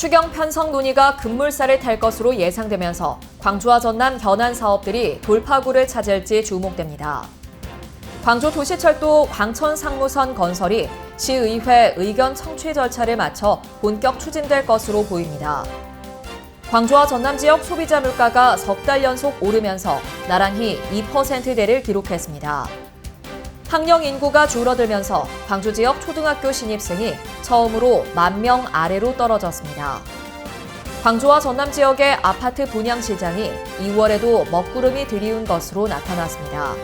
추경 편성 논의가 급물살을 탈 것으로 예상되면서 광주와 전남 현안 사업들이 돌파구를 찾을지 주목됩니다. 광주 도시철도 광천 상무선 건설이 시의회 의견 청취 절차를 마쳐 본격 추진될 것으로 보입니다. 광주와 전남 지역 소비자 물가가 석 달 연속 오르면서 나란히 2%대를 기록했습니다. 학령 인구가 줄어들면서 광주 지역 초등학교 신입생이 처음으로 10,000명 아래로 떨어졌습니다. 광주와 전남 지역의 아파트 분양 시장이 2월에도 먹구름이 드리운 것으로 나타났습니다.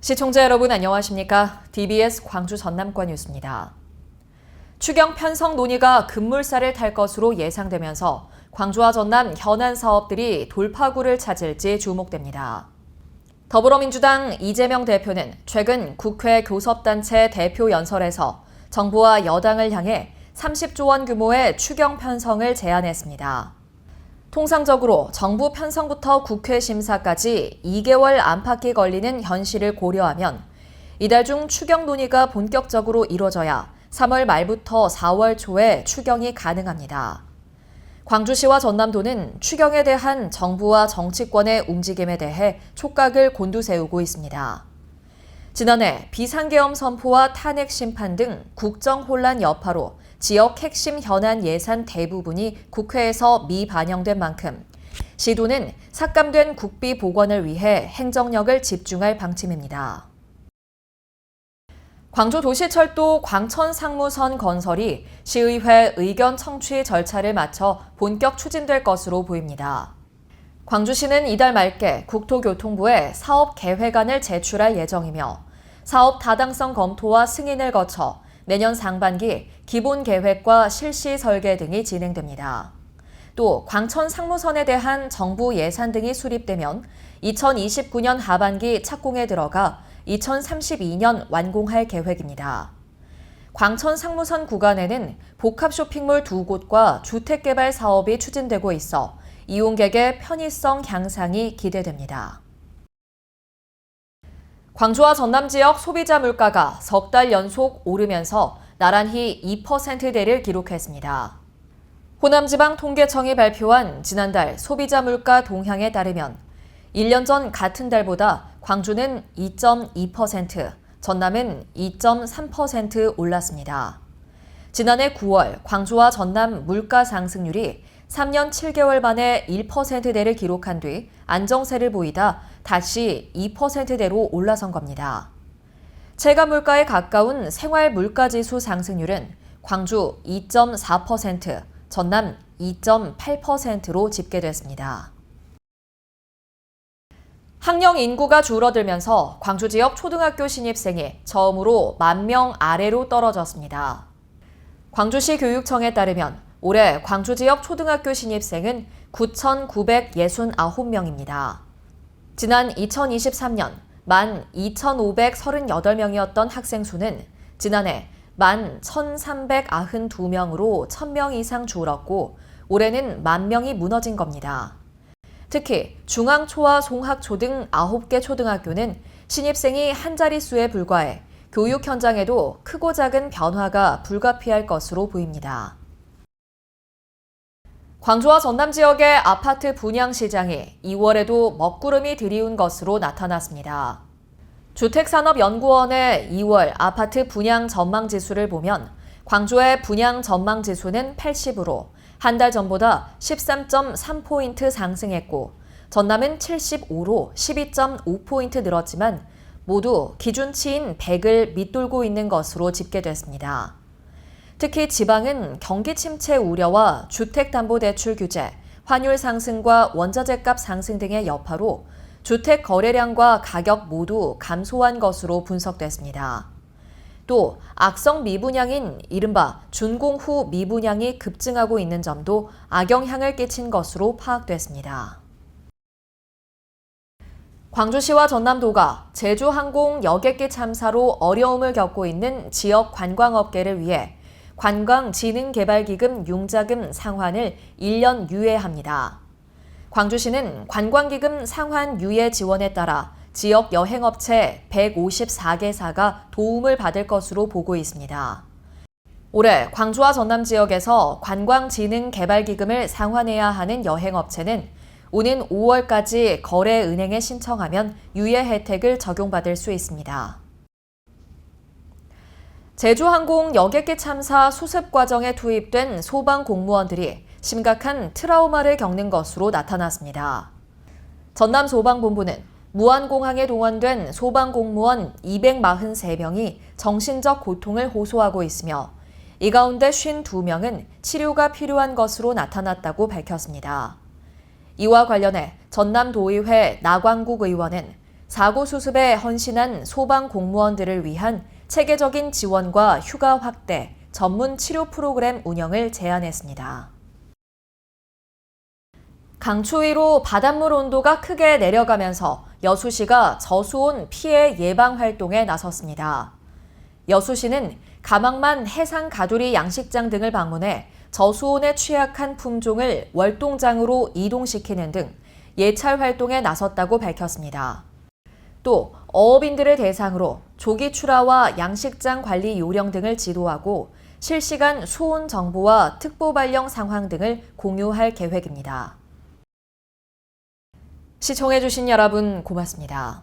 시청자 여러분 안녕하십니까? DBS 광주 전남권 뉴스입니다. 추경 편성 논의가 급물살을 탈 것으로 예상되면서 광주와 전남 현안 사업들이 돌파구를 찾을지 주목됩니다. 더불어민주당 이재명 대표는 최근 국회 교섭단체 대표 연설에서 정부와 여당을 향해 30조 원 규모의 추경 편성을 제안했습니다. 통상적으로 정부 편성부터 국회 심사까지 2개월 안팎이 걸리는 현실을 고려하면 이달 중 추경 논의가 본격적으로 이뤄져야 3월 말부터 4월 초에 추경이 가능합니다. 광주시와 전남도는 추경에 대한 정부와 정치권의 움직임에 대해 촉각을 곤두세우고 있습니다. 지난해 비상계엄 선포와 탄핵 심판 등 국정 혼란 여파로 지역 핵심 현안 예산 대부분이 국회에서 미반영된 만큼 시도는 삭감된 국비 복원을 위해 행정력을 집중할 방침입니다. 광주 도시철도 광천 상무선 건설이 시의회 의견 청취 절차를 마쳐 본격 추진될 것으로 보입니다. 광주시는 이달 말께 국토교통부에 사업 계획안을 제출할 예정이며 사업 타당성 검토와 승인을 거쳐 내년 상반기 기본 계획과 실시 설계 등이 진행됩니다. 또 광천 상무선에 대한 정부 예산 등이 수립되면 2029년 하반기 착공에 들어가 2032년 완공할 계획입니다. 광천 상무선 구간에는 복합 쇼핑몰 2곳과 주택개발 사업이 추진되고 있어 이용객의 편의성 향상이 기대됩니다. 광주와 전남 지역 소비자 물가가 석 달 연속 오르면서 나란히 2%대를 기록했습니다. 호남지방통계청이 발표한 지난달 소비자 물가 동향에 따르면 1년 전 같은 달보다 광주는 2.2%, 전남은 2.3% 올랐습니다. 지난해 9월 광주와 전남 물가 상승률이 3년 7개월 만에 1%대를 기록한 뒤 안정세를 보이다 다시 2%대로 올라선 겁니다. 체감 물가에 가까운 생활 물가지수 상승률은 광주 2.4%, 전남 2.8%로 집계됐습니다. 학령 인구가 줄어들면서 광주 지역 초등학교 신입생이 처음으로 10,000명 아래로 떨어졌습니다. 광주시 교육청에 따르면 올해 광주 지역 초등학교 신입생은 9,969명입니다. 지난 2023년 12,538명이었던 학생 수는 지난해 11,392명으로 1,000명 이상 줄었고 올해는 10,000명이 무너진 겁니다. 특히 중앙초와 송학초 등 9개 초등학교는 신입생이 한 자릿수에 불과해 교육 현장에도 크고 작은 변화가 불가피할 것으로 보입니다. 광주와 전남 지역의 아파트 분양 시장이 2월에도 먹구름이 드리운 것으로 나타났습니다. 주택산업연구원의 2월 아파트 분양 전망 지수를 보면 광주의 분양 전망 지수는 80으로 한 달 전보다 13.3포인트 상승했고 전남은 75로 12.5포인트 늘었지만 모두 기준치인 100을 밑돌고 있는 것으로 집계됐습니다. 특히 지방은 경기 침체 우려와 주택담보대출 규제, 환율 상승과 원자재값 상승 등의 여파로 주택 거래량과 가격 모두 감소한 것으로 분석됐습니다. 또 악성 미분양인 이른바 준공 후 미분양이 급증하고 있는 점도 악영향을 끼친 것으로 파악됐습니다. 광주시와 전남도가 제주항공 여객기 참사로 어려움을 겪고 있는 지역 관광업계를 위해 관광진흥개발기금 융자금 상환을 1년 유예합니다. 광주시는 관광기금 상환 유예 지원에 따라 지역 여행업체 154개사가 도움을 받을 것으로 보고 있습니다. 올해 광주와 전남 지역에서 관광진흥개발기금을 상환해야 하는 여행업체는 오는 5월까지 거래은행에 신청하면 유예 혜택을 적용받을 수 있습니다. 제주항공 여객기 참사 수습 과정에 투입된 소방 공무원들이 심각한 트라우마를 겪는 것으로 나타났습니다. 전남소방본부는 무안공항에 동원된 소방공무원 243명이 정신적 고통을 호소하고 있으며 이 가운데 52명은 치료가 필요한 것으로 나타났다고 밝혔습니다. 이와 관련해 전남도의회 나광국 의원은 사고 수습에 헌신한 소방 공무원들을 위한 체계적인 지원과 휴가 확대, 전문 치료 프로그램 운영을 제안했습니다. 강추위로 바닷물 온도가 크게 내려가면서 여수시가 저수온 피해 예방 활동에 나섰습니다. 여수시는 가망만 해상 가두리 양식장 등을 방문해 저수온에 취약한 품종을 월동장으로 이동시키는 등 예찰 활동에 나섰다고 밝혔습니다. 또 어업인들을 대상으로 조기 출하와 양식장 관리 요령 등을 지도하고 실시간 수온 정보와 특보 발령 상황 등을 공유할 계획입니다. 시청해주신 여러분 고맙습니다.